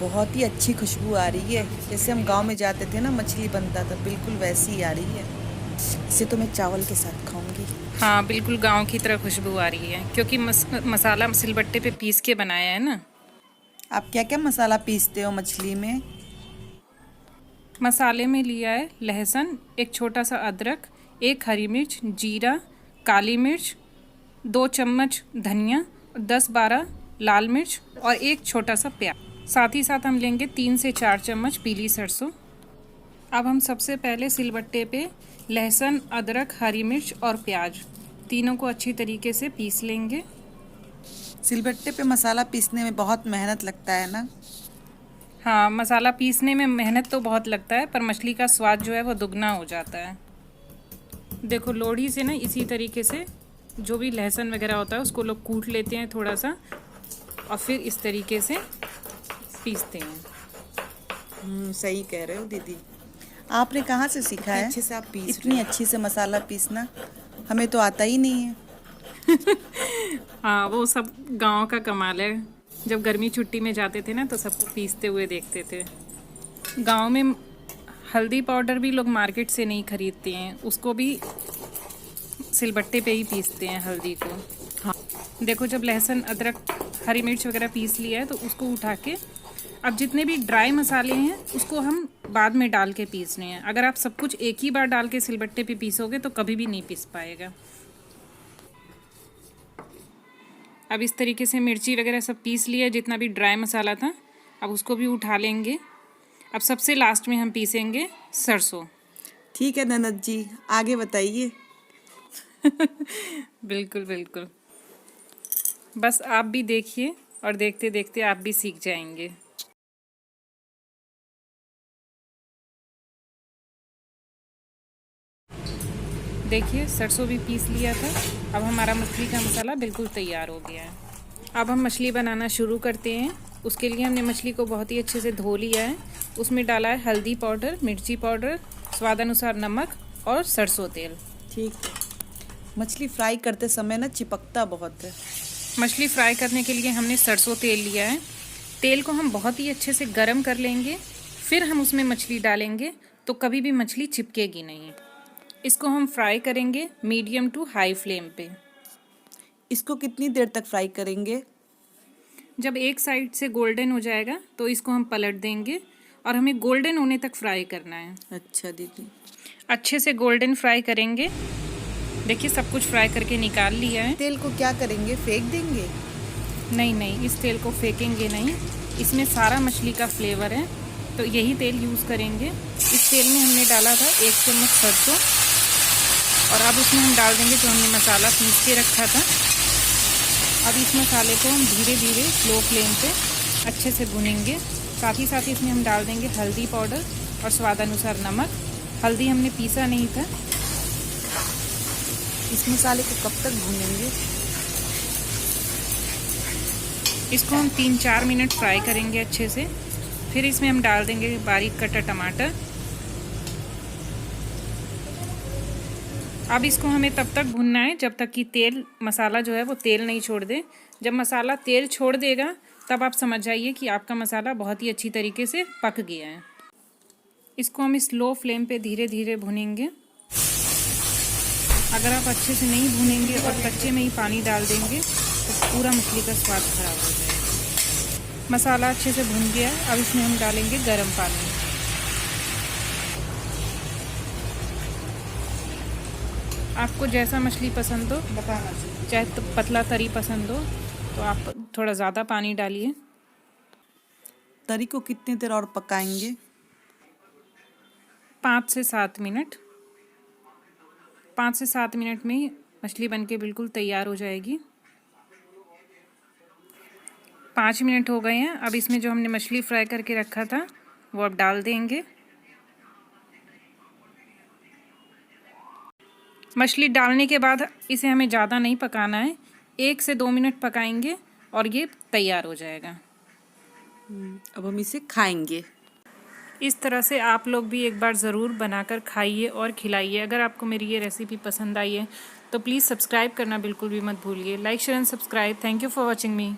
बहुत ही अच्छी खुशबू आ रही है, जैसे हम गांव में जाते थे ना मछली बनता था, बिल्कुल वैसी ही आ रही है। इसे तो मैं चावल के साथ खाऊंगी। हाँ, बिल्कुल गांव की तरह खुशबू आ रही है क्योंकि मसाला सिलबट्टे पे पीस के बनाया है ना। आप क्या क्या मसाला पीसते हो मछली में? मसाले में लिया है लहसुन, एक छोटा सा अदरक, एक हरी मिर्च, जीरा, काली मिर्च, 2 चम्मच धनिया, 10-12 लाल मिर्च और एक छोटा सा प्याज। साथ ही साथ हम लेंगे 3 से 4 चम्मच पीली सरसों। अब हम सबसे पहले सिलबट्टे पे लहसुन, अदरक, हरी मिर्च और प्याज तीनों को अच्छी तरीके से पीस लेंगे। सिलबट्टे पे मसाला पीसने में बहुत मेहनत लगता है ना। हाँ, मसाला पीसने में मेहनत तो बहुत लगता है पर मछली का स्वाद जो है वो दुगना हो जाता है। देखो लोढ़ी से ना इसी तरीके से जो भी लहसुन वगैरह होता है उसको लोग कूट लेते हैं थोड़ा सा और फिर इस तरीके से पीसते हैं। सही कह रहे हो दीदी। आपने कहाँ से सीखा है अच्छे से आप पीस इतनी अच्छी से मसाला पीसना? हमें तो आता ही नहीं है। हाँ, वो सब गांव का कमाल है। जब गर्मी छुट्टी में जाते थे ना तो सबको पीसते हुए देखते थे। गांव में हल्दी पाउडर भी लोग मार्केट से नहीं खरीदते हैं, उसको भी सिलबट्टे पे ही पीसते हैं हल्दी को। हाँ, देखो जब लहसुन, अदरक, हरी मिर्च वगैरह पीस लिया है तो उसको उठा के अब जितने भी ड्राई मसाले हैं उसको हम बाद में डाल के पीसने हैं। अगर आप सब कुछ एक ही बार डाल के सिलबट्टे पे पीसोगे तो कभी भी नहीं पीस पाएगा। अब इस तरीके से मिर्ची वगैरह सब पीस लिया, जितना भी ड्राई मसाला था अब उसको भी उठा लेंगे। अब सबसे लास्ट में हम पीसेंगे सरसों। ठीक है ननद जी, आगे बताइए। बिल्कुल बिल्कुल, बस आप भी देखिए और देखते देखते आप भी सीख जाएंगे। देखिए सरसों भी पीस लिया था। अब हमारा मछली का मसाला बिल्कुल तैयार हो गया है। अब हम मछली बनाना शुरू करते हैं। उसके लिए हमने मछली को बहुत ही अच्छे से धो लिया है। उसमें डाला है हल्दी पाउडर, मिर्ची पाउडर, स्वाद अनुसार नमक और सरसों तेल। ठीक है। मछली फ्राई करते समय ना चिपकता बहुत है। मछली फ्राई करने के लिए हमने सरसों तेल लिया है। तेल को हम बहुत ही अच्छे से गर्म कर लेंगे, फिर हम उसमें मछली डालेंगे तो कभी भी मछली चिपकेगी नहीं। इसको हम फ्राई करेंगे मीडियम टू हाई फ्लेम पे। इसको कितनी देर तक फ्राई करेंगे? जब एक साइड से गोल्डन हो जाएगा तो इसको हम पलट देंगे और हमें गोल्डन होने तक फ्राई करना है। अच्छा दीदी। अच्छे से गोल्डन फ्राई करेंगे। देखिए सब कुछ फ्राई करके निकाल लिया है। तेल को क्या करेंगे, फेंक देंगे? नहीं नहीं, इस तेल को फेंकेंगे नहीं, इसमें सारा मछली का फ्लेवर है तो यही तेल यूज़ करेंगे। इस तेल में हमने डाला था 1 चम्मच सरसों और अब उसमें हम डाल देंगे जो हमने मसाला पीस के रखा था। अब इस मसाले को हम धीरे धीरे स्लो फ्लेम पे अच्छे से भुनेंगे। साथ ही साथ इसमें हम डाल देंगे हल्दी पाउडर और स्वाद अनुसार नमक। हल्दी हमने पीसा नहीं था। इस मसाले को कब तक भूनेंगे? इसको हम 3-4 मिनट फ्राई करेंगे अच्छे से। फिर इसमें हम डाल देंगे बारीक कटा टमाटर। अब इसको हमें तब तक भूनना है जब तक कि तेल मसाला जो है वो तेल नहीं छोड़ दे। जब मसाला तेल छोड़ देगा तब आप समझ जाइए कि आपका मसाला बहुत ही अच्छी तरीके से पक गया है। इसको हम स्लो फ्लेम पे धीरे धीरे भूनेंगे। अगर आप अच्छे से नहीं भूनेंगे और कच्चे में ही पानी डाल देंगे तो पूरा मछली का स्वाद खराब हो जाएगा। मसाला अच्छे से भुन गया है। अब इसमें हम डालेंगे गर्म पानी। आपको जैसा मछली पसंद हो बताना। चाहे तो पतला तरी पसंद हो तो आप थोड़ा ज़्यादा पानी डालिए। तरी को कितनी देर और पकाएंगे? 5 से 7 मिनट। 5 से 7 मिनट में ही मछली बनके बिल्कुल तैयार हो जाएगी। 5 मिनट हो गए हैं। अब इसमें जो हमने मछली फ्राई करके रखा था वो अब डाल देंगे। मछली डालने के बाद इसे हमें ज़्यादा नहीं पकाना है, 1 से 2 मिनट पकाएंगे और ये तैयार हो जाएगा। अब हम इसे खाएंगे। इस तरह से आप लोग भी एक बार ज़रूर बनाकर खाइए और खिलाइए। अगर आपको मेरी ये रेसिपी पसंद आई है तो प्लीज़ सब्सक्राइब करना बिल्कुल भी मत भूलिए। Like share and subscribe. Thank you for watching me.